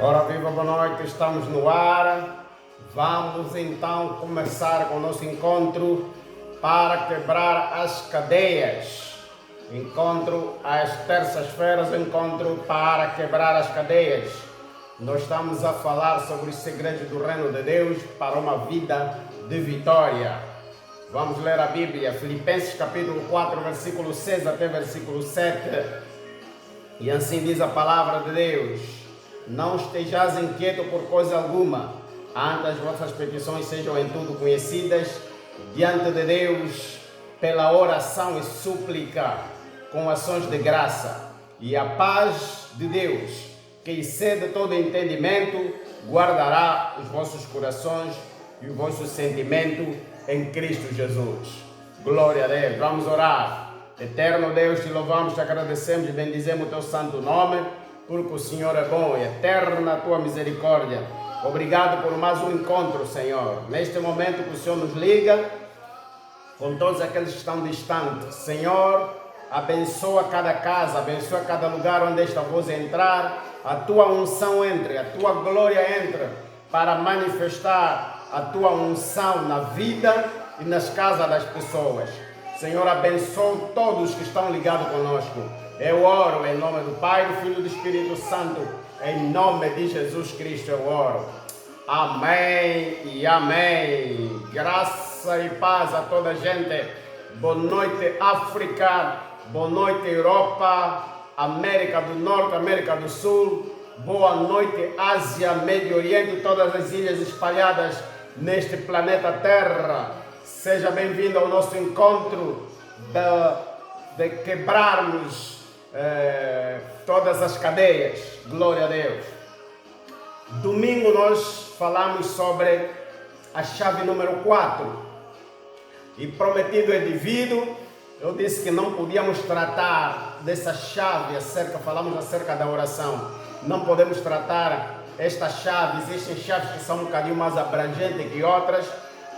Ora, viva, boa noite, estamos no ar. Vamos então começar com o nosso encontro para quebrar as cadeias. Encontro às terças-feiras, encontro para quebrar as cadeias. Nós estamos a falar sobre os segredos do reino de Deus para uma vida de vitória. Vamos ler a Bíblia, Filipenses capítulo 4, versículo 6 até versículo 7. E assim diz a palavra de Deus: não estejais inquietos por coisa alguma, antes as vossas petições sejam em tudo conhecidas diante de Deus pela oração e súplica com ações de graça. E a paz de Deus, que excede todo entendimento, guardará os vossos corações e o vosso sentimento em Cristo Jesus. Glória a Deus. Vamos orar. Eterno Deus, te louvamos, te agradecemos e bendizemos o teu santo nome, porque o Senhor é bom e eterna a tua misericórdia. Obrigado por mais um encontro, Senhor. Neste momento que o Senhor nos liga com todos aqueles que estão distantes. Senhor, abençoa cada casa, abençoa cada lugar onde esta voz entrar, a tua unção entre, a tua glória entre, para manifestar a tua unção na vida e nas casas das pessoas. Senhor, abençoa todos que estão ligados conosco. Eu oro em nome do Pai, do Filho e do Espírito Santo, em nome de Jesus Cristo eu oro. Amém e amém. Graça e paz a toda a gente. Boa noite, África. Boa noite, Europa, América do Norte, América do Sul. Boa noite, Ásia, Médio Oriente e todas as ilhas espalhadas neste planeta Terra. Seja bem-vindo ao nosso encontro de quebrarmos todas as cadeias. Glória a Deus. Domingo nós falamos sobre a chave número 4. E prometido é devido. Eu disse que não podíamos tratar dessa chave falamos acerca da oração. Não podemos tratar esta chave. Existem chaves que são um bocadinho mais abrangentes que outras.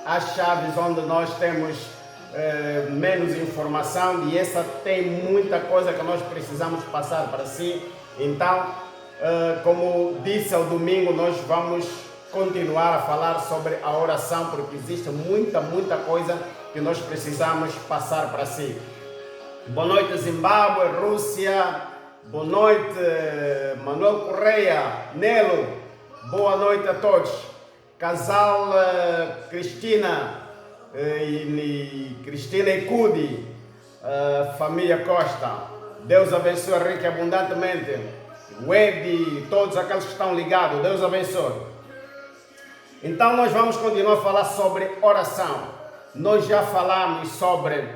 Há chaves onde nós temos menos informação e essa tem muita coisa que nós precisamos passar para si. Então, como disse ao domingo, nós vamos continuar a falar sobre a oração, porque existe muita coisa que nós precisamos passar para si. Boa noite, Zimbábue, Rússia. Boa noite, Manuel Correia, Nelo. Boa noite a todos. Casal Cristina e Cudi, família Costa. Deus abençoe rica e abundantemente. Web, todos aqueles que estão ligados, Deus abençoe. Então nós vamos continuar a falar sobre oração. Nós já falamos sobre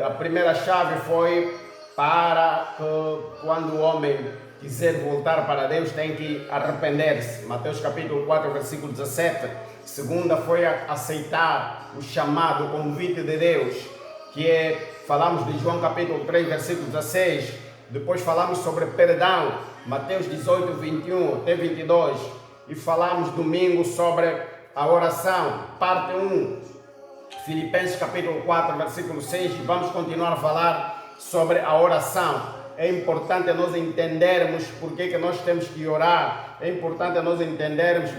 a primeira chave foi para que quando o homem quiser voltar para Deus tem que arrepender-se. Mateus capítulo 4, versículo 17. Segunda foi aceitar o chamado, o convite de Deus, falamos de João capítulo 3, versículo 16. Depois falamos sobre perdão, Mateus 18, 21 até 22. E falamos domingo sobre a oração, parte 1, Filipenses capítulo 4, versículo 6. E vamos continuar a falar sobre a oração. É importante nós entendermos por que nós temos que orar. É importante nós entendermos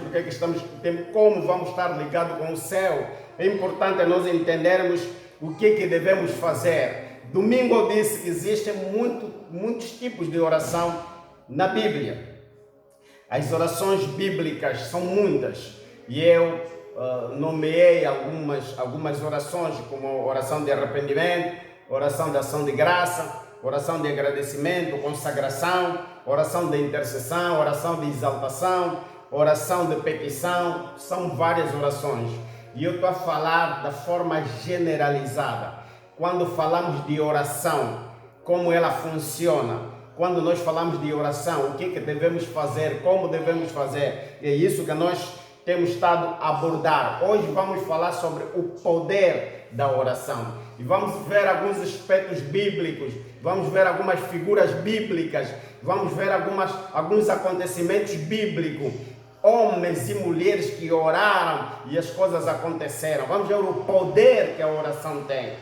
como vamos estar ligados com o céu. É importante nós entendermos o que devemos fazer. Domingo eu disse que existem muitos tipos de oração na Bíblia. As orações bíblicas são muitas. E eu nomeei algumas orações, como oração de arrependimento, oração de ação de graça, oração de agradecimento, consagração, oração de intercessão, oração de exaltação, oração de petição. São várias orações. E eu estou a falar da forma generalizada. Quando falamos de oração, como ela funciona. Quando nós falamos de oração, o que devemos fazer, como devemos fazer. É isso que nós temos estado a abordar. Hoje vamos falar sobre o poder da oração. E vamos ver alguns aspectos bíblicos, vamos ver algumas figuras bíblicas, vamos ver alguns acontecimentos bíblicos. Homens e mulheres que oraram e as coisas aconteceram. Vamos ver o poder que a oração tem.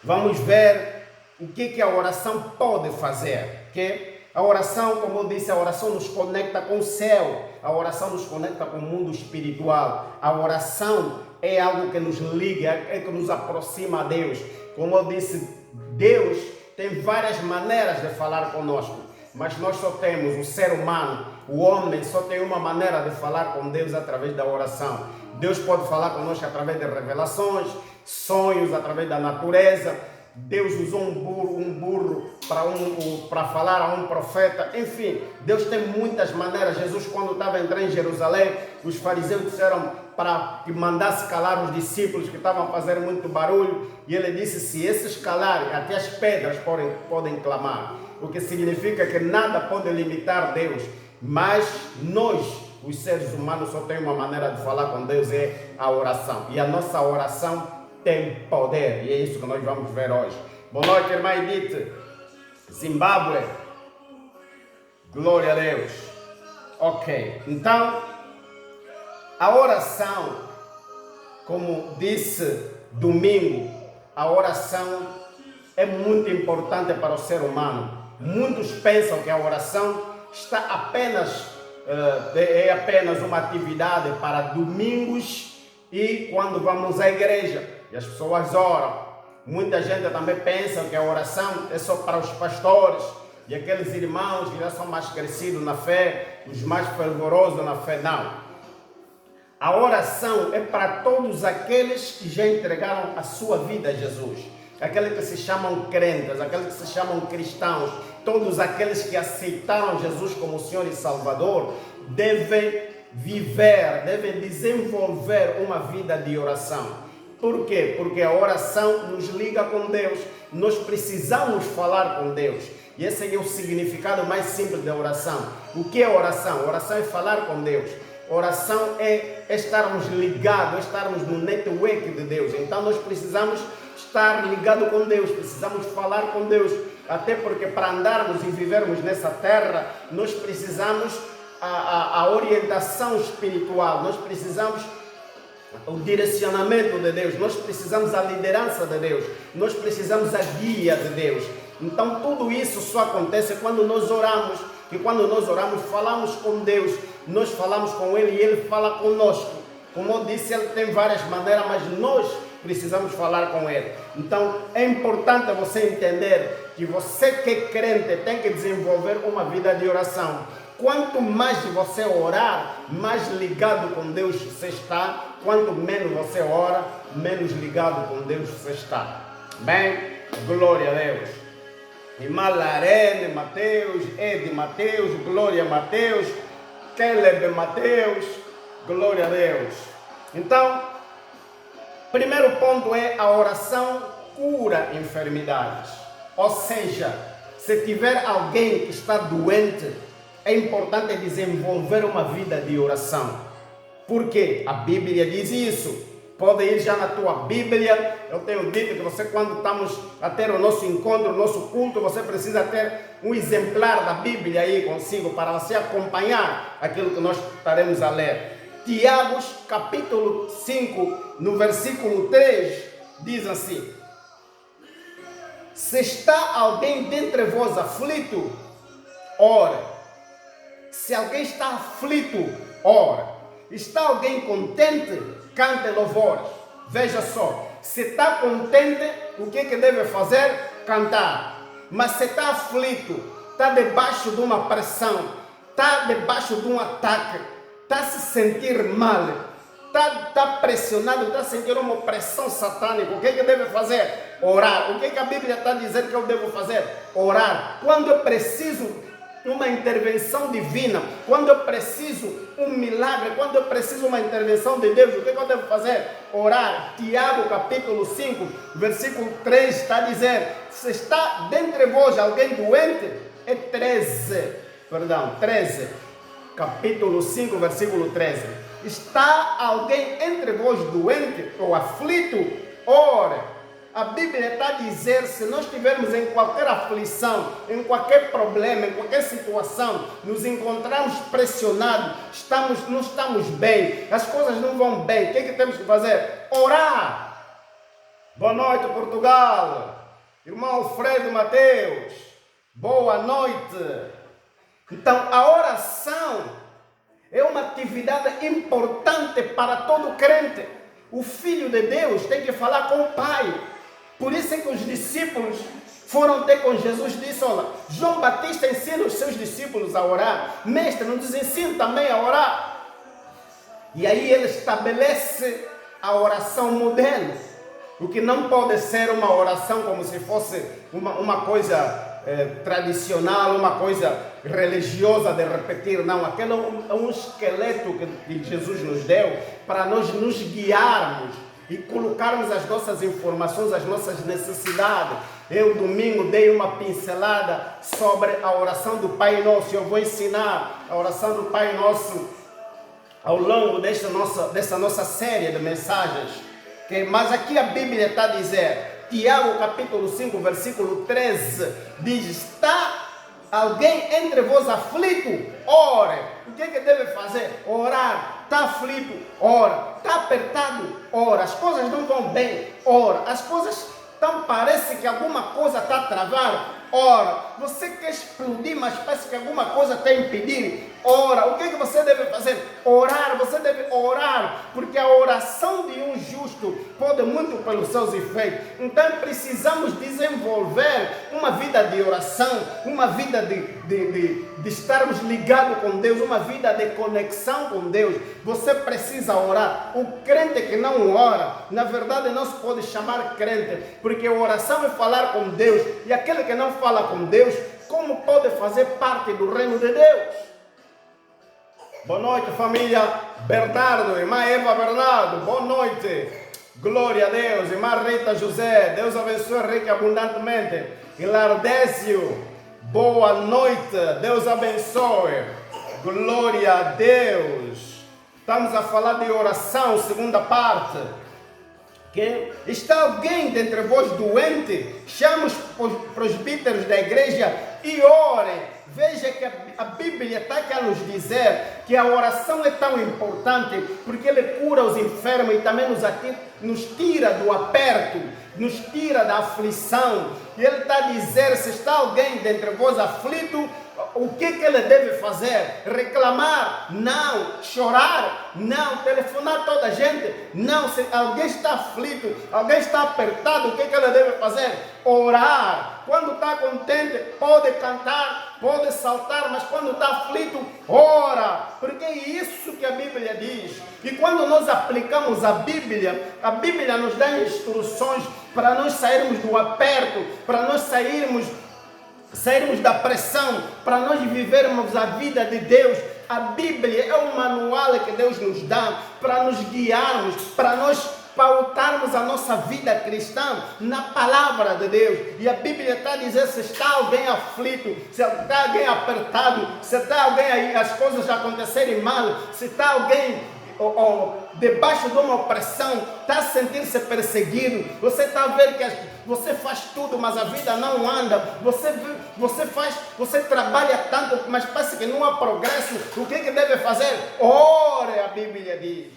Vamos ver o que a oração pode fazer. Que A oração, como eu disse, a oração nos conecta com o céu. A oração nos conecta com o mundo espiritual. A oração é algo que nos liga, é que nos aproxima a Deus. Como eu disse, Deus tem várias maneiras de falar conosco, mas nós só temos, o ser humano, o homem só tem uma maneira de falar com Deus através da oração. Deus pode falar conosco através de revelações, sonhos, através da natureza. Deus usou um burro para falar a um profeta. Enfim, Deus tem muitas maneiras. Jesus, quando estava entrando em Jerusalém, os fariseus disseram para que mandasse calar os discípulos que estavam fazendo muito barulho. E ele disse, se esses calarem, até as pedras podem clamar. O que significa que nada pode limitar Deus. Mas nós, os seres humanos, só tem uma maneira de falar com Deus, é a oração. E a nossa oração tem poder, e é isso que nós vamos ver hoje. Boa noite, irmã Edith. Zimbábue. Glória a Deus. Ok, então, a oração, como disse domingo, a oração é muito importante para o ser humano. Muitos pensam que a oração é apenas uma atividade para domingos e quando vamos à igreja. E as pessoas oram. Muita gente também pensa que a oração é só para os pastores e aqueles irmãos que já são mais crescidos na fé, os mais fervorosos na fé. Não. A oração é para todos aqueles que já entregaram a sua vida a Jesus. Aqueles que se chamam crentes, aqueles que se chamam cristãos, todos aqueles que aceitaram Jesus como Senhor e Salvador, devem desenvolver uma vida de oração. Por quê? Porque a oração nos liga com Deus. Nós precisamos falar com Deus. E esse é o significado mais simples da oração. O que é oração? Oração é falar com Deus. Oração é estarmos ligados, é estarmos no network de Deus. Então nós precisamos estar ligados com Deus, precisamos falar com Deus. Até porque para andarmos e vivermos nessa terra, nós precisamos a orientação espiritual, nós precisamos o direcionamento de Deus, nós precisamos a liderança de Deus, nós precisamos a guia de Deus. Então tudo isso só acontece quando nós oramos, e quando nós oramos falamos com Deus, nós falamos com Ele e Ele fala conosco. Como eu disse, Ele tem várias maneiras, mas nós precisamos falar com Ele. Então é importante você entender que você que é crente tem que desenvolver uma vida de oração. Quanto mais você orar, mais ligado com Deus você está. Quanto menos você ora, menos ligado com Deus você está. Bem, glória a Deus. Irmã Larene Mateus, Ed Mateus, Glória Mateus, Caleb Mateus, glória a Deus. Então, primeiro ponto é a oração cura enfermidades. Ou seja, se tiver alguém que está doente, é importante desenvolver uma vida de oração. Por quê? A Bíblia diz isso. Pode ir já na tua Bíblia. Eu tenho dito que você, quando estamos a ter o nosso encontro, o nosso culto, você precisa ter um exemplar da Bíblia aí consigo para você acompanhar aquilo que nós estaremos a ler. Tiago, capítulo 5, no versículo 3, diz assim: se está alguém dentre vós aflito, ora. Se alguém está aflito, ora. Está alguém contente, cante louvores. Veja só, se está contente, o que deve fazer? Cantar. Mas se está aflito, está debaixo de uma pressão, está debaixo de um ataque, está se sentir mal, está pressionado, está sentindo uma pressão satânica, o que deve fazer? Orar. O que a Bíblia está dizendo que eu devo fazer? Orar. Quando eu preciso uma intervenção divina, quando eu preciso um milagre, quando eu preciso uma intervenção de Deus, o que eu devo fazer? Orar. Tiago capítulo 5, versículo 3 está a dizer: se está dentre vós alguém doente, é 13, capítulo 5, versículo 13. Está alguém entre vós doente ou aflito? Ore. A Bíblia está a dizer, se nós estivermos em qualquer aflição, em qualquer problema, em qualquer situação, nos encontramos pressionados, não estamos bem, as coisas não vão bem, o que temos que fazer? Orar. Boa noite, Portugal. Irmão Alfredo Mateus, boa noite. Então, a oração é uma atividade importante para todo crente. O Filho de Deus tem que falar com o Pai. Por isso é que os discípulos foram ter com Jesus e disse: olha, João Batista ensina os seus discípulos a orar. Mestre, nos ensina também a orar. E aí ele estabelece a oração modelo. O que não pode ser uma oração como se fosse uma coisa tradicional, uma coisa religiosa de repetir. Não, aquele é um esqueleto que Jesus nos deu para nós nos guiarmos e colocarmos as nossas informações, as nossas necessidades. Eu domingo dei uma pincelada sobre a oração do Pai Nosso. Eu vou ensinar a oração do Pai Nosso ao longo dessa nossa série de mensagens. Mas aqui a Bíblia está a dizer, Tiago capítulo 5, versículo 13, diz: está alguém entre vós aflito? Ore. O que deve fazer? Orar. Está aflito? Ora. Está apertado? Ora. As coisas não vão bem? Ora. As coisas parece que alguma coisa está travada? Ora. Você quer explodir, mas parece que alguma coisa está impedindo? Ora. O que você deve fazer? Orar. Você deve orar, porque a oração de um justo pode muito pelos seus efeitos. Então precisamos desenvolver uma vida de oração, uma vida de estarmos ligados com Deus, uma vida de conexão com Deus. Você precisa orar. O crente que não ora, na verdade não se pode chamar crente, porque a oração é falar com Deus, e aquele que não fala com Deus, como pode fazer parte do reino de Deus? Boa noite, família Bernardo, irmã Eva Bernardo, boa noite, glória a Deus. Irmã Rita José, Deus abençoe rica e abundantemente. Hilardésio, boa noite, Deus abençoe, glória a Deus. Estamos a falar de oração, segunda parte. Que está alguém dentre vós doente? Chama os presbíteros da igreja e orem. Veja que a Bíblia está aqui a nos dizer que a oração é tão importante, porque ele cura os enfermos e também nos tira do aperto, nos tira da aflição. E ele está a dizer: se está alguém dentre vós aflito, o que ele deve fazer? Reclamar? Não. Chorar? Não. Telefonar toda a gente? Não. Se alguém está aflito, alguém está apertado, o que ele deve fazer? Orar. Quando está contente, pode cantar, pode saltar, mas quando está aflito, ora. Porque é isso que a Bíblia diz. E quando nós aplicamos a Bíblia nos dá instruções para nós sairmos do aperto, para nós sairmos da pressão, para nós vivermos a vida de Deus. A Bíblia é um manual que Deus nos dá para nos guiarmos, para nós pautarmos a nossa vida cristã na palavra de Deus. E a Bíblia está a dizer: se está alguém aflito, se está alguém apertado, se está alguém aí, as coisas acontecerem mal, se está alguém debaixo de uma opressão, está a sentir-se perseguido, você está a ver que você faz tudo, mas a vida não anda, você trabalha tanto, mas parece que não há progresso. O que deve fazer? Ore, a Bíblia diz.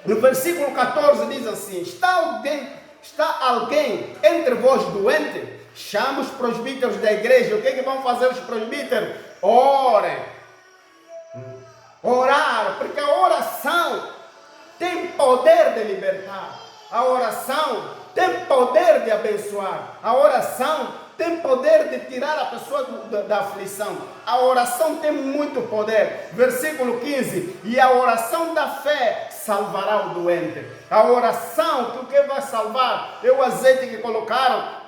No versículo 14 diz assim: está alguém entre vós doente? Chama os presbíteros da igreja. O que vão fazer os presbíteros? Orem. Orar, porque a oração tem poder de libertar, a oração tem poder de abençoar, a oração tem poder de tirar a pessoa da aflição. A oração tem muito poder. Versículo 15: e a oração da fé salvará o doente. A oração, que o que vai salvar é o azeite que colocaram.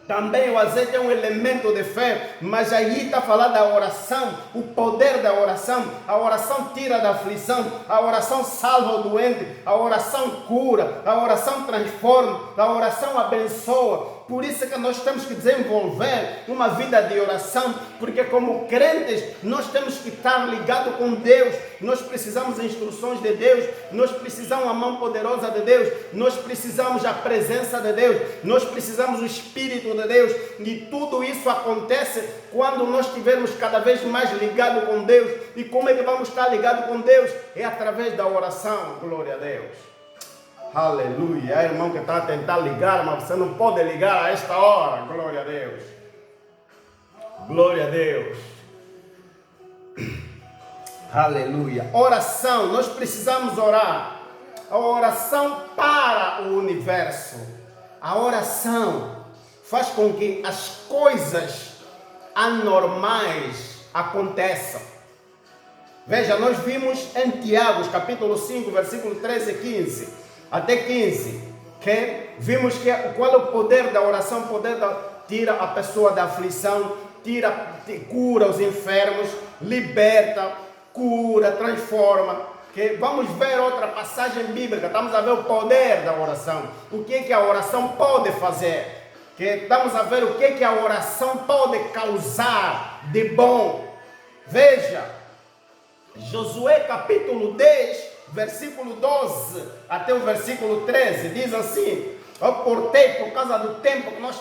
Também o azeite é um elemento de fé, mas aí está falando da oração, o poder da oração. A oração tira da aflição, a oração salva o doente, a oração cura, a oração transforma, a oração abençoa. Por isso que nós temos que desenvolver uma vida de oração, porque como crentes nós temos que estar ligados com Deus. Nós precisamos de instruções de Deus, nós precisamos a mão poderosa de Deus, nós precisamos a presença de Deus, nós precisamos o Espírito de Deus. E tudo isso acontece quando nós estivermos cada vez mais ligados com Deus. E como é que vamos estar ligados com Deus? É através da oração. Glória a Deus. Aleluia. É irmão que está a tentar ligar, mas você não pode ligar a esta hora. Glória a Deus. Glória a Deus. Aleluia. Oração, nós precisamos orar. A oração para o universo. A oração faz com que as coisas anormais aconteçam. Veja, nós vimos em Tiago, capítulo 5, versículo 13 e 15, até 15, que vimos que qual é o poder da oração. O poder tira a pessoa da aflição, cura os enfermos, liberta, cura, transforma. Que vamos ver outra passagem bíblica, estamos a ver o poder da oração, o que a oração pode fazer, que estamos a ver o que a oração pode causar de bom. Veja, Josué capítulo 10, versículo 12 até o versículo 13, diz assim, eu cortei por causa do tempo que nós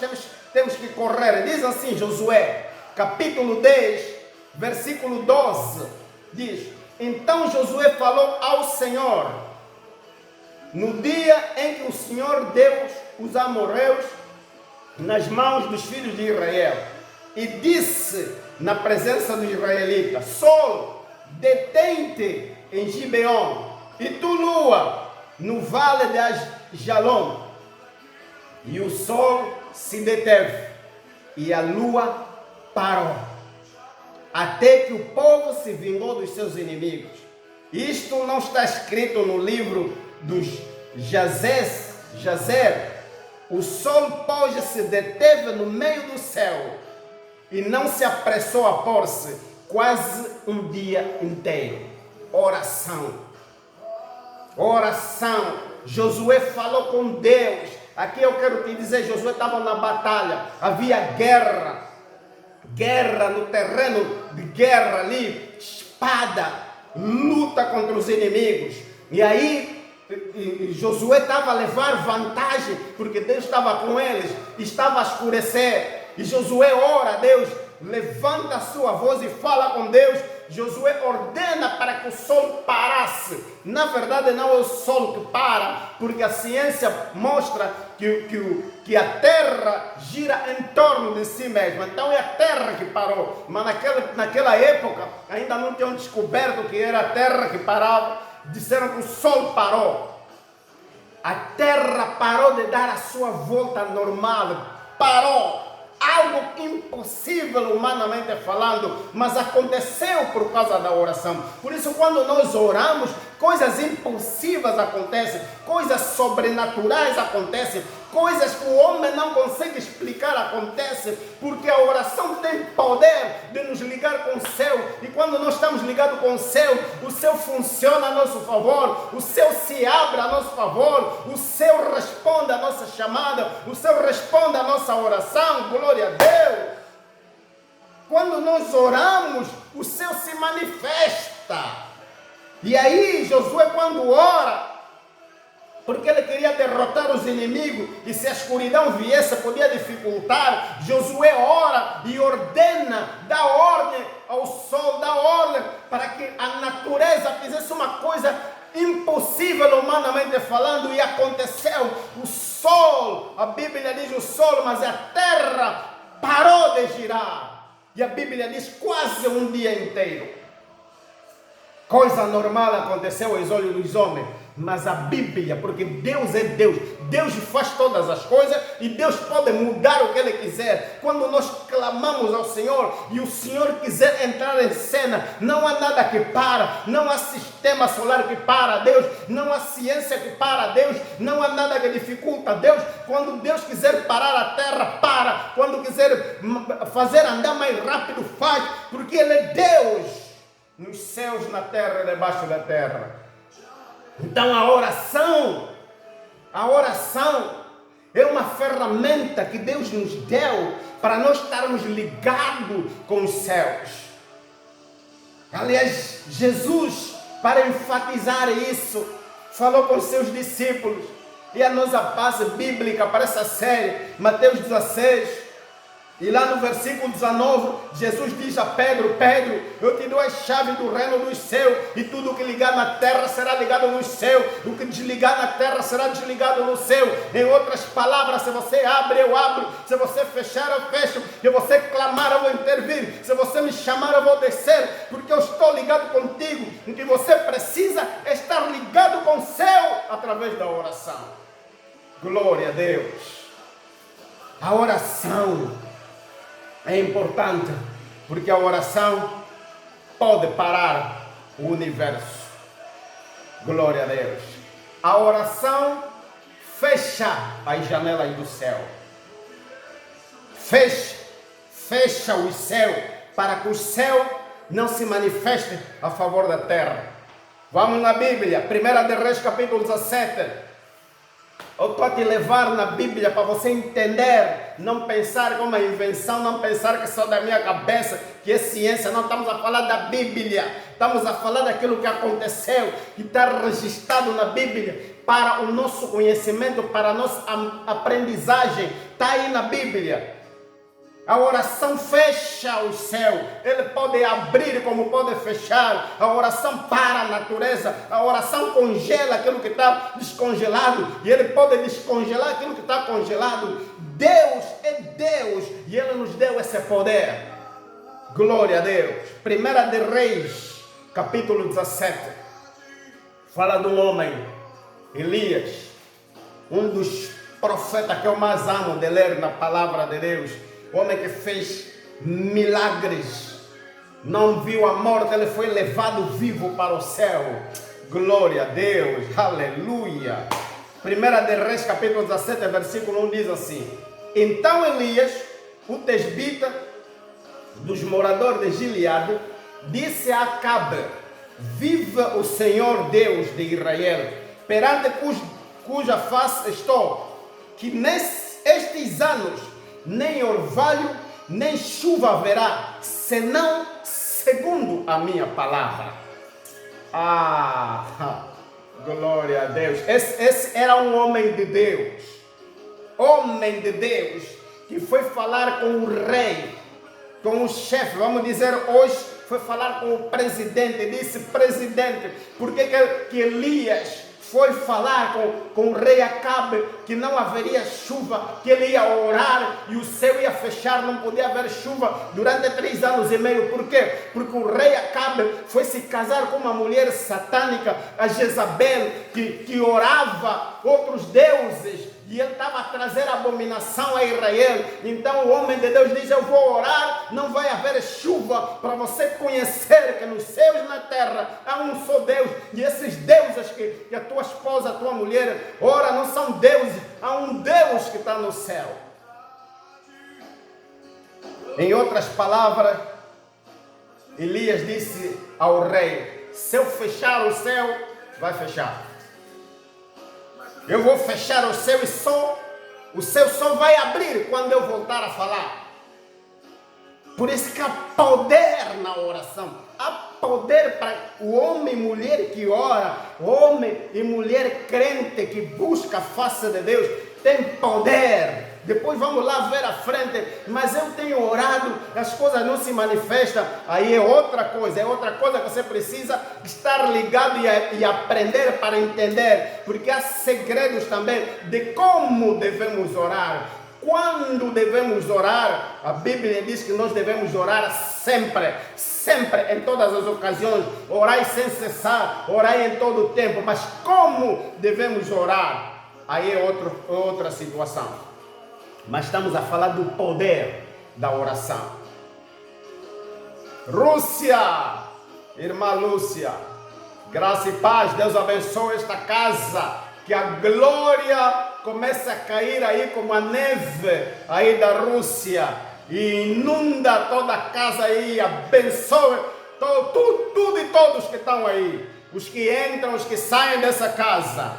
temos que correr, diz assim Josué, capítulo 10, versículo 12, diz: então Josué falou ao Senhor, no dia em que o Senhor deu os amorreus nas mãos dos filhos de Israel, e disse na presença dos israelitas: sol, detém-te em Gibeon, e tu, lua, no vale de Ajalon. E o sol se deteve, e a lua parou, até que o povo se vingou dos seus inimigos. Isto não está escrito no livro dos Jazer. O sol, pois, se deteve no meio do céu, e não se apressou a pôr-se quase um dia inteiro. Oração. Oração. Josué falou com Deus. Aqui eu quero te dizer, Josué estava na batalha, havia guerra no terreno de guerra ali, espada, luta contra os inimigos. E aí Josué estava a levar vantagem, porque Deus estava com eles, estava a escurecer, e Josué ora a Deus, levanta a sua voz e fala com Deus. Josué ordena para que o sol parasse. Na verdade não é o sol que para, porque a ciência mostra que a terra gira em torno de si mesma. Então é a terra que parou, mas naquela época ainda não tinham descoberto que era a terra que parava. Disseram que o sol parou. A terra parou de dar a sua volta normal, parou. Algo impossível humanamente falando, mas aconteceu por causa da oração. Por isso, quando nós oramos, coisas impossíveis acontecem, coisas sobrenaturais acontecem, coisas que o homem não consegue explicar acontecem, porque a oração tem poder de nos ligar com o céu, e quando nós estamos ligados com o céu funciona a nosso favor, o céu se abre a nosso favor, o céu responde a nossa chamada, o céu responde a nossa oração. Glória a Deus. Quando nós oramos, o céu se manifesta. E aí Josué, quando ora, porque ele queria derrotar os inimigos, e se a escuridão viesse, podia dificultar, Josué ora e ordena, dá ordem ao sol, dá ordem para que a natureza fizesse uma coisa impossível humanamente falando, e aconteceu. O sol, a Bíblia diz o sol, mas a terra parou de girar, e a Bíblia diz quase um dia inteiro. Coisa normal aconteceu aos olhos dos homens, mas a Bíblia, porque Deus é Deus, Deus faz todas as coisas, e Deus pode mudar o que Ele quiser. Quando nós clamamos ao Senhor e o Senhor quiser entrar em cena, não há nada que para, não há sistema solar que para Deus, não há ciência que para Deus, não há nada que dificulta Deus. Quando Deus quiser parar a terra, para. Quando quiser fazer andar mais rápido, faz, porque Ele é Deus nos céus, na terra e debaixo da terra. Então a oração é uma ferramenta que Deus nos deu para nós estarmos ligados com os céus. Aliás, Jesus, para enfatizar isso, falou com seus discípulos, e a nossa base bíblica para essa série, Mateus 16, E lá no versículo 19, Jesus diz a Pedro: Pedro, eu te dou a chave do reino dos céus, e tudo o que ligar na terra será ligado no céu, o que desligar na terra será desligado no céu. Em outras palavras, se você abre, eu abro, se você fechar, eu fecho, se você clamar, eu vou intervir, se você me chamar, eu vou descer, porque eu estou ligado contigo. O que você precisa é estar ligado com o céu através da oração. Glória a Deus. A oração é importante, porque a oração pode parar o universo. Glória a Deus. A oração fecha as janelas do céu. Fecha o céu, para que o céu não se manifeste a favor da terra. Vamos na Bíblia, 1 de Reis, capítulo 17. Eu estou a te levar na Bíblia para você entender, não pensar como uma invenção, não pensar que é só da minha cabeça, que é ciência. Não, estamos a falar da Bíblia, estamos a falar daquilo que aconteceu, que está registrado na Bíblia, para o nosso conhecimento, para a nossa aprendizagem, está aí na Bíblia. A oração fecha o céu, ele pode abrir como pode fechar. A oração para a natureza, a oração congela aquilo que está descongelado, e ele pode descongelar aquilo que está congelado. Deus é Deus, e ele nos deu esse poder. Glória a Deus. 1 de Reis, capítulo 17, fala de um homem, Elias, um dos profetas que eu mais amo de ler na palavra de Deus. Homem que fez milagres, não viu a morte, ele foi levado vivo para o céu. Glória a Deus, aleluia. 1 de Reis, capítulo 17, versículo 1 diz assim: Então Elias, o tesbita dos moradores de Gileade, disse a Acabe: Viva o Senhor Deus de Israel, perante cuja face estou, que nestes anos nem orvalho, nem chuva haverá, senão segundo a minha palavra. Glória a Deus. Esse era um homem de Deus, que foi falar com o rei, com o chefe, vamos dizer hoje, foi falar com o presidente, disse: presidente, por que Elias foi falar com o rei Acabe que não haveria chuva, que ele ia orar e o céu ia fechar, não podia haver chuva durante 3 anos e meio. Por quê? Porque o rei Acabe foi se casar com uma mulher satânica, a Jezabel, que orava outros deuses, e ele estava a trazer abominação a Israel. Então o homem de Deus diz: eu vou orar, não vai haver chuva, para você conhecer que nos céus e na terra há um só Deus, e esses deuses que a tua esposa, a tua mulher ora, não são deuses, há um Deus que está no céu. Em outras palavras, Elias disse ao rei: se eu fechar o céu, vai fechar. Eu vou fechar o céu e o céu só vai abrir quando eu voltar a falar. Por isso que há poder na oração. Há poder para o homem e mulher que ora, homem e mulher crente que busca a face de Deus. Tem poder. Depois vamos lá ver à frente, mas eu tenho orado, as coisas não se manifestam, aí é outra coisa que você precisa estar ligado e aprender para entender, porque há segredos também de como devemos orar, quando devemos orar. A Bíblia diz que nós devemos orar sempre, em todas as ocasiões, orai sem cessar, orai em todo o tempo, mas como devemos orar, aí é outra situação. Mas estamos a falar do poder da oração. Rússia, irmã Lúcia, graça e paz, Deus abençoe esta casa, que a glória comece a cair aí como a neve aí da Rússia, e inunda toda a casa aí, abençoe tudo e todos que estão aí, os que entram, os que saem dessa casa.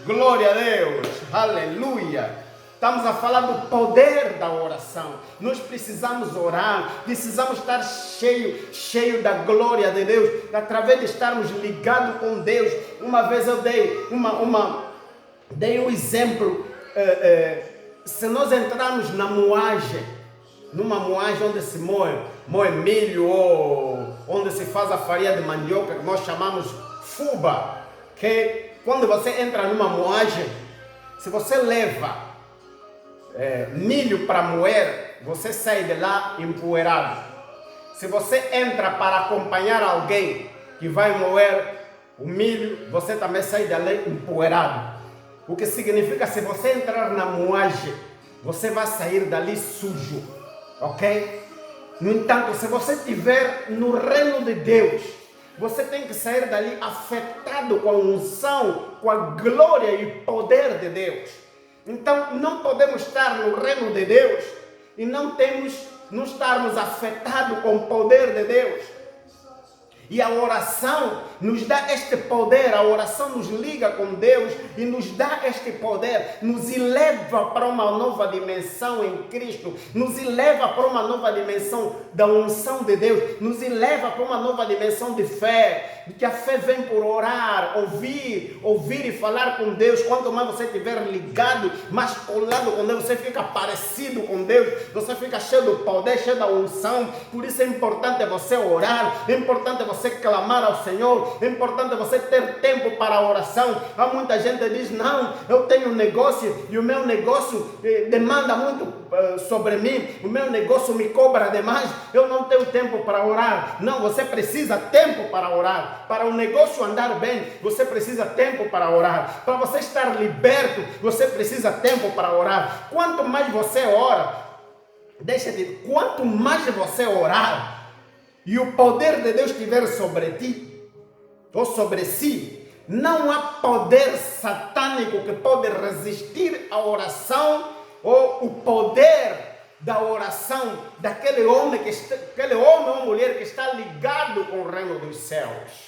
Glória a Deus, aleluia. Estamos a falar do poder da oração. Nós precisamos orar, precisamos estar cheio da glória de Deus, através de estarmos ligados com Deus. Uma vez eu dei um exemplo, se nós entrarmos na moagem, numa moagem onde se moe milho ou onde se faz a farinha de mandioca, que nós chamamos fuba, que quando você entra numa moagem, se você leva milho para moer, você sai de lá empoeirado. Se você entra para acompanhar alguém que vai moer o milho, você também sai dali empoeirado. O que significa, se você entrar na moagem, você vai sair dali sujo, ok? No entanto, se você estiver no reino de Deus, você tem que sair dali afetado com a unção, com a glória e poder de Deus. Então, não podemos estar no reino de Deus e não estarmos afetados com o poder de Deus. E a oração nos dá este poder, a oração nos liga com Deus e nos dá este poder, nos eleva para uma nova dimensão em Cristo, nos eleva para uma nova dimensão da unção de Deus, nos eleva para uma nova dimensão de fé, que a fé vem por orar, ouvir e falar com Deus. Quanto mais você estiver ligado, mais colado com Deus, você fica parecido com Deus, você fica cheio do poder, cheio da unção. Por isso é importante você orar, é importante você clamar ao Senhor, é importante você ter tempo para a oração. Há muita gente que diz, não, eu tenho um negócio e o meu negócio demanda muito sobre mim, o meu negócio me cobra demais, eu não tenho tempo para orar. Não, você precisa tempo para orar. Para o negócio andar bem, você precisa tempo para orar. Para você estar liberto, você precisa tempo para orar. Quanto mais você ora, quanto mais você orar e o poder de Deus estiver sobre ti ou sobre si, não há poder satânico que pode resistir à oração ou o poder da oração daquele homem ou mulher que está ligado com o reino dos céus.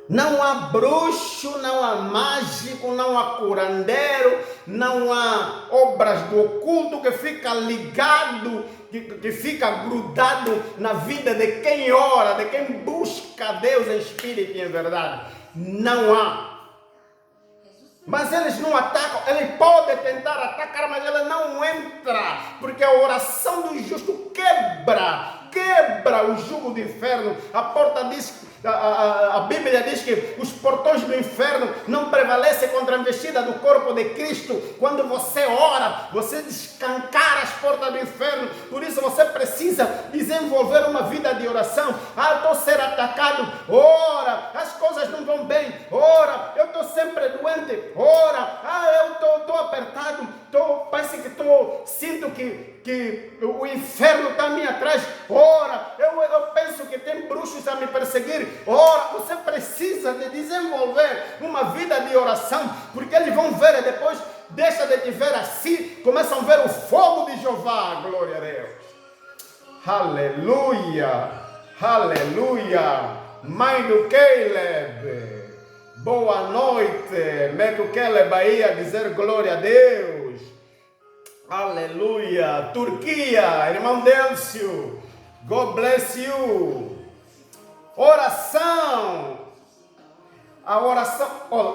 Não há bruxo, não há mágico, não há curandeiro, não há obras do oculto que fica ligado, que fica grudado na vida de quem ora, de quem busca Deus em espírito e em verdade. Não há. Mas eles não atacam, ele pode tentar atacar, mas ele não entra, porque a oração do justo quebra o jugo do inferno. A porta diz, a Bíblia diz que os portões do inferno não prevalecem contra a investida do corpo de Cristo. Quando você ora, você descancara as portas do inferno. Por isso você precisa desenvolver uma vida de oração. Eu estou sendo atacado, ora, as coisas não vão bem, ora, eu estou sempre doente, ora, eu estou apertado, parece que sinto que o inferno está a mim atrás, ora, eu penso que tem bruxos a me perseguir. Ora, você precisa de desenvolver uma vida de oração, porque eles vão ver e depois deixa de te ver assim, começam a ver o fogo de Jeová. Glória a Deus. Aleluia, aleluia. Mãe do Caleb, boa noite. Metukele Bahia, dizer glória a Deus. Aleluia. Turquia, irmão Délcio, God bless you. Oração. A oração,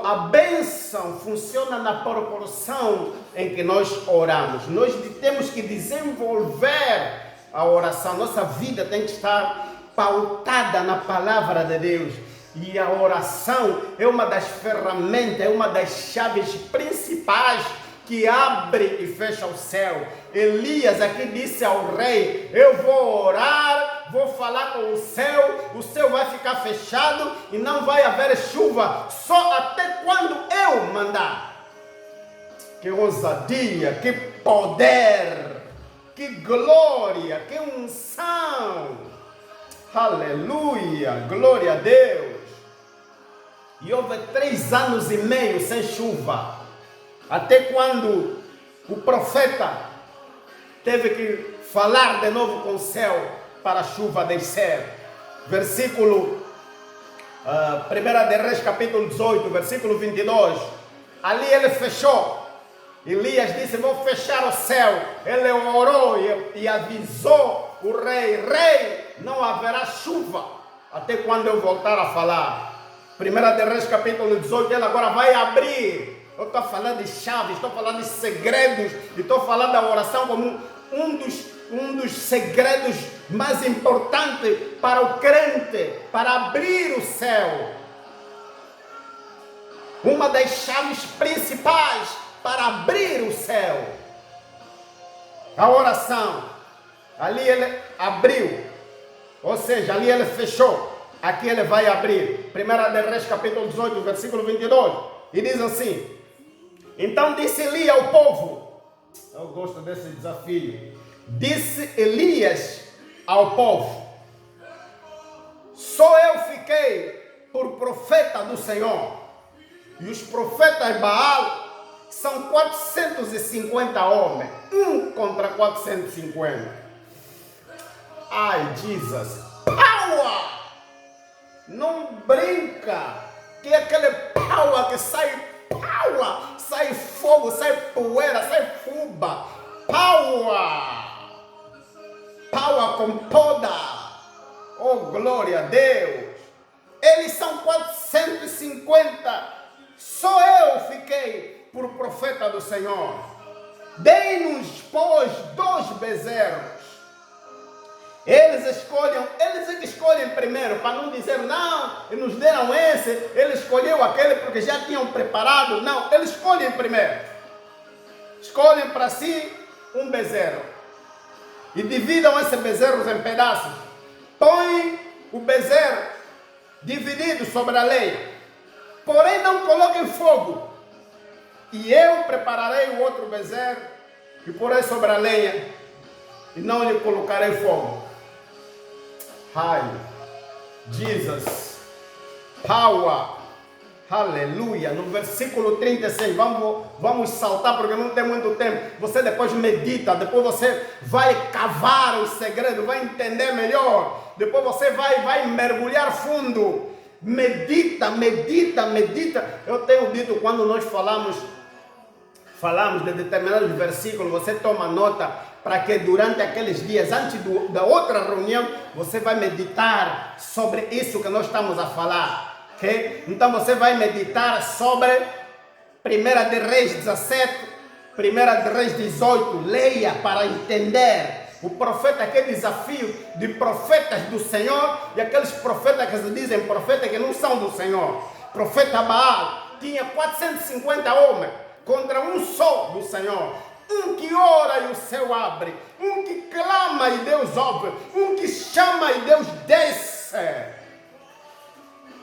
a bênção funciona na proporção em que nós oramos. Nós temos que desenvolver a oração. Nossa vida tem que estar pautada na palavra de Deus. E a oração é uma das ferramentas, é uma das chaves principais que abre e fecha o céu. Elias aqui disse ao rei, eu vou orar, vou falar com o céu vai ficar fechado e não vai haver chuva, só até quando eu mandar. Que ousadia, que poder, que glória, que unção. Aleluia, glória a Deus. E houve 3 anos e meio sem chuva, até quando o profeta teve que falar de novo com o céu para a chuva descer. Versículo 1 de Reis, capítulo 18, versículo 22. Ali ele fechou. Elias disse, vou fechar o céu. Ele orou e avisou o rei, rei, não haverá chuva até quando eu voltar a falar. 1 de Reis, capítulo 18, ele agora vai abrir eu estou a falar de chaves, estou a falar de segredos, e estou a falar da oração como um dos segredos mais importantes para o crente, para abrir o céu. Uma das chaves principais para abrir o céu. A oração. Ali ele abriu. Ou seja, ali ele fechou. Aqui ele vai abrir. 1 de Reis, capítulo 18, versículo 22. E diz assim: então disse Elias ao povo. Eu gosto desse desafio. Disse Elias ao povo: só eu fiquei por profeta do Senhor. E os profetas Baal são 450 homens. Um contra 450. Ai, Jesus. Power! Não brinca. Que é aquele power que sai power. Sai fogo, sai poeira, sai fuba. Power! Power com poda. Oh, glória a Deus. Eles são 450. Só eu fiquei por profeta do Senhor. Dei-nos, pois, 2 bezerros. Eles é que escolhem primeiro, para não dizer, não, e nos deram esse, ele escolheu aquele porque já tinham preparado. Não, eles escolhem primeiro. Escolhem para si um bezerro. E dividam esses bezerros em pedaços. Põem o bezerro dividido sobre a lenha. Porém não coloquem fogo. E eu prepararei o outro bezerro e porei sobre a lenha e não lhe colocarei fogo. Ai, Jesus, power, aleluia. No versículo 36, vamos saltar porque não tem muito tempo. Você depois medita, depois você vai cavar o segredo, vai entender melhor. Depois você vai mergulhar fundo. Medita. Eu tenho dito, quando nós falamos de determinados versículos, você toma nota para que durante aqueles dias, antes da outra reunião, você vai meditar sobre isso que nós estamos a falar. Okay? Então você vai meditar sobre 1 de Reis 17, 1 de Reis 18. Leia para entender. O profeta, aquele desafio de profetas do Senhor e aqueles profetas que se dizem profetas que não são do Senhor. Profeta Baal tinha 450 homens contra um só do Senhor. Um que ora e o céu abre. Um que clama e Deus ouve. Um que chama e Deus desce.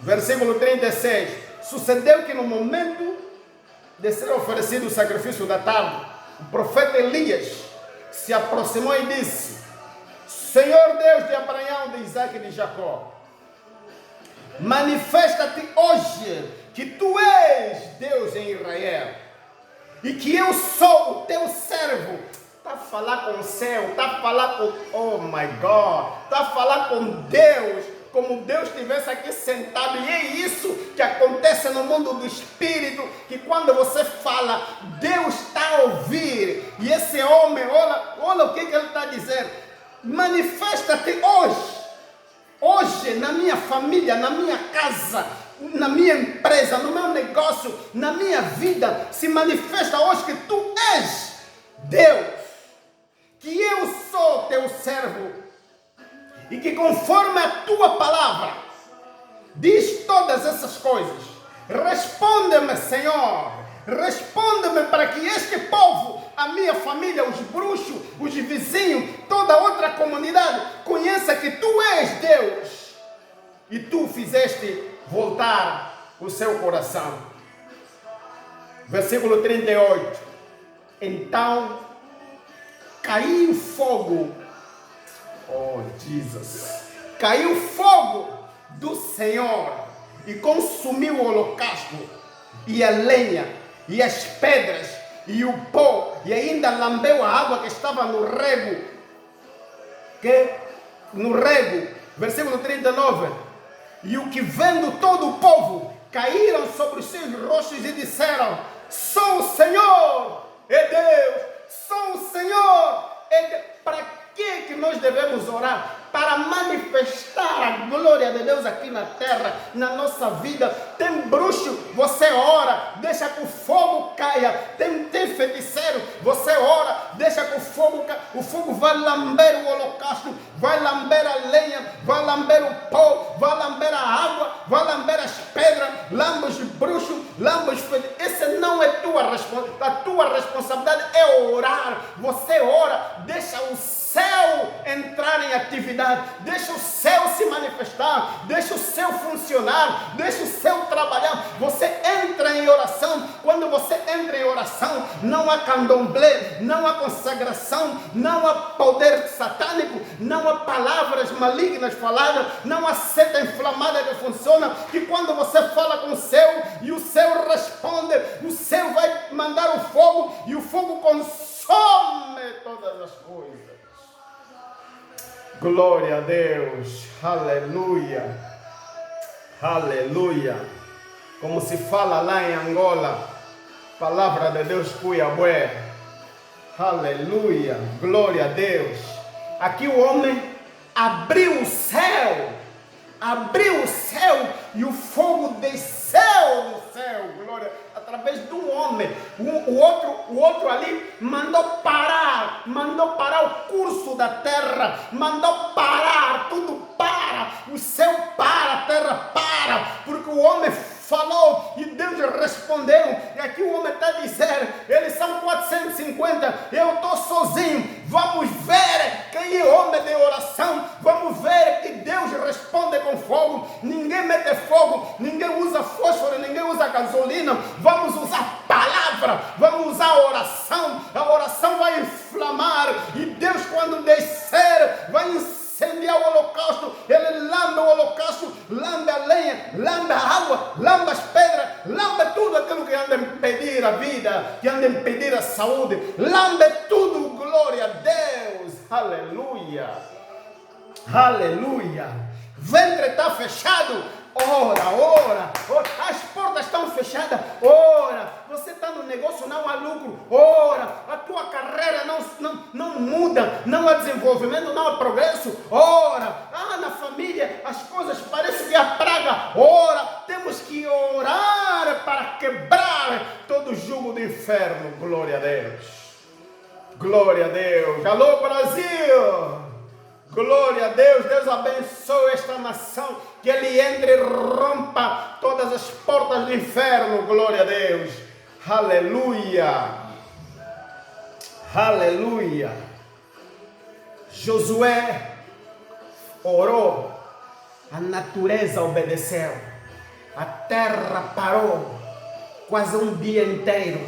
Versículo 36. Sucedeu que no momento de ser oferecido o sacrifício da tarde, o profeta Elias se aproximou e disse: Senhor Deus de Abraão, de Isaac e de Jacó, manifesta-te hoje que tu és Deus em Israel e que eu sou o teu servo. Está a falar com o céu, está a falar com, oh my God, está a falar com Deus, como Deus estivesse aqui sentado. E é isso que acontece no mundo do Espírito, que quando você fala, Deus está a ouvir. E esse homem, olha o que ele está dizendo: manifesta-te hoje na minha família, na minha casa, na minha empresa, no meu negócio, na minha vida. Se manifesta hoje que tu és Deus, que eu sou teu servo e que conforme a tua palavra diz todas essas coisas. Responde-me, Senhor, responde-me para que este povo, a minha família, os bruxos, os vizinhos, toda outra comunidade conheça que tu és Deus e tu fizeste voltar o seu coração. Versículo 38. Então caiu fogo. Oh, Jesus. Caiu fogo do Senhor e consumiu o holocausto e a lenha e as pedras e o pó, e ainda lambeu a água que estava no rego. Versículo 39. E o que vendo todo o povo, caíram sobre os seus rostos e disseram: só o Senhor é Deus, só o Senhor é Deus. Para que nós devemos orar? para manifestar a glória de Deus aqui na terra, na nossa vida. Tem bruxo, você ora, deixa que o fogo caia. Tem feiticeiro, você ora, deixa que o fogo caia. O fogo vai lamber o holocausto, vai lamber a lenha, vai lamber o pó, vai lamber a água, vai lamber as pedras, lambe os bruxos, lambe os feitiçeiros. Essa não é tua responsabilidade. A tua responsabilidade é orar. Você ora, deixa o céu entrar em atividade, deixa o céu se manifestar, deixa o céu funcionar, deixa o céu trabalhar. Você entra em oração. Quando você entra em oração, não há candomblé, não há consagração, não há poder satânico, não há palavras malignas faladas, não há seta inflamada que funciona, que quando você fala com o céu e o céu responde, o céu vai mandar o fogo e o fogo consome todas as coisas. Glória a Deus, aleluia, aleluia. Como se fala lá em Angola, palavra de Deus cuiabué, aleluia, glória a Deus. Aqui o homem abriu o céu e o fogo desceu do céu, glória, através de um homem. O outro ali mandou parar o curso da terra, mandou parar, tudo para, o céu para, a terra para, porque o homem falou e Deus respondeu. E aqui o homem está a dizer, eles são 450, eu estou sozinho. Vamos ver quem é homem de oração, vamos ver que Deus responde com fogo. Ninguém mete fogo, ninguém usa fósforo, ninguém usa gasolina. Vamos usar palavra, vamos usar a oração vai inflamar, e Deus, quando descer, vai incendiar o holocausto. Ele lambe o holocausto, lambe a lenha, lambe a água, lambe as pedras, lambe tudo aquilo que anda a impedir a vida, que anda a impedir a saúde, lambe tudo. Glória a Deus, aleluia, aleluia. Ventre está fechado, ora, as portas estão fechadas, ora, você está no negócio, não há lucro, ora, a tua carreira não muda, não há desenvolvimento, não há progresso, ora, na família as coisas parecem que há praga, ora, temos que orar para quebrar todo o jugo do inferno. Glória a Deus, glória a Deus, alô Brasil. Glória a Deus, Deus abençoe esta nação, que Ele entre e rompa todas as portas do inferno. Glória a Deus, aleluia, aleluia. Josué orou, a natureza obedeceu, a terra parou, quase um dia inteiro.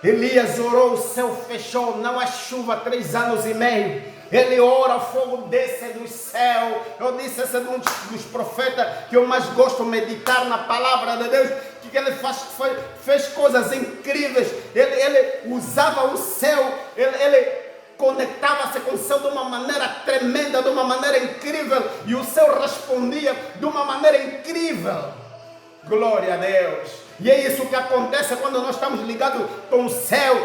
Elias orou, o céu fechou, não há chuva 3 anos e meio. Ele ora, o fogo desce do céu. Eu disse, esse é um dos profetas que eu mais gosto de meditar na palavra de Deus, que ele fez coisas incríveis. Ele usava o céu, ele conectava-se com o céu de uma maneira tremenda, de uma maneira incrível, e o céu respondia de uma maneira incrível. Glória a Deus. E é isso que acontece quando nós estamos ligados com o céu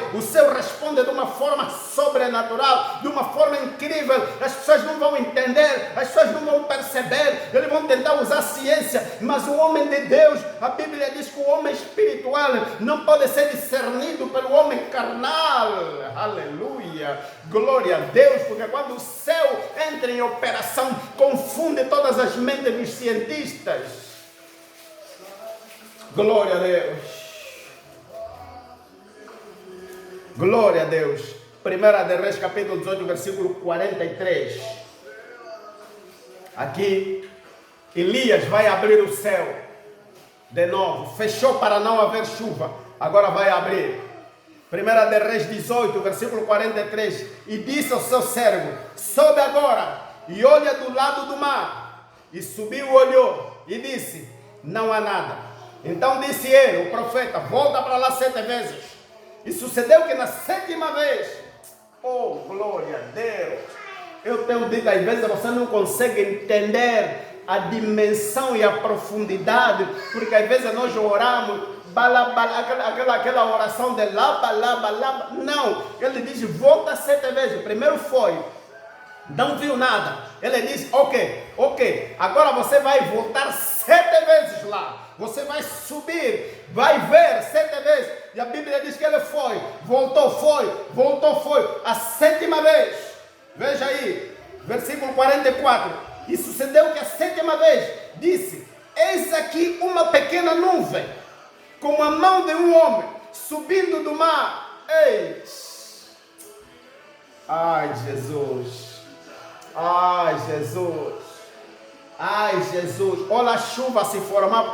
responde de uma forma sobrenatural, de uma forma incrível. As pessoas não vão entender, as pessoas não vão perceber, eles vão tentar usar a ciência, mas o homem de Deus, a Bíblia diz que o homem espiritual não pode ser discernido pelo homem carnal. Aleluia, glória a Deus, porque quando o céu entra em operação, confunde todas as mentes dos cientistas. Glória a Deus. Glória a Deus. 1 de Reis, capítulo 18, versículo 43. Aqui, Elias vai abrir o céu de novo. Fechou para não haver chuva. Agora vai abrir. 1 de Reis 18, versículo 43. E disse ao seu servo: sobe agora e olha do lado do mar. E subiu, olhou e disse: não há nada. Então disse ele, o profeta: volta para lá 7 vezes. E sucedeu que na 7ª vez, oh glória a Deus, eu tenho dito, às vezes você não consegue entender a dimensão e a profundidade, porque às vezes nós oramos, aquela oração de laba, não, ele diz: volta 7 vezes. Primeiro foi, Não viu nada. Ele disse, ok, agora você vai voltar 7 vezes lá. Você vai subir, vai ver 7 vezes. E a Bíblia diz que ele foi, voltou, foi. A 7ª vez, veja aí, versículo 44. E sucedeu que a 7ª vez disse: eis aqui uma pequena nuvem, como a mão de um homem, subindo do mar. Eis. Ai, Jesus. Ai, Jesus. Olha a chuva se formar.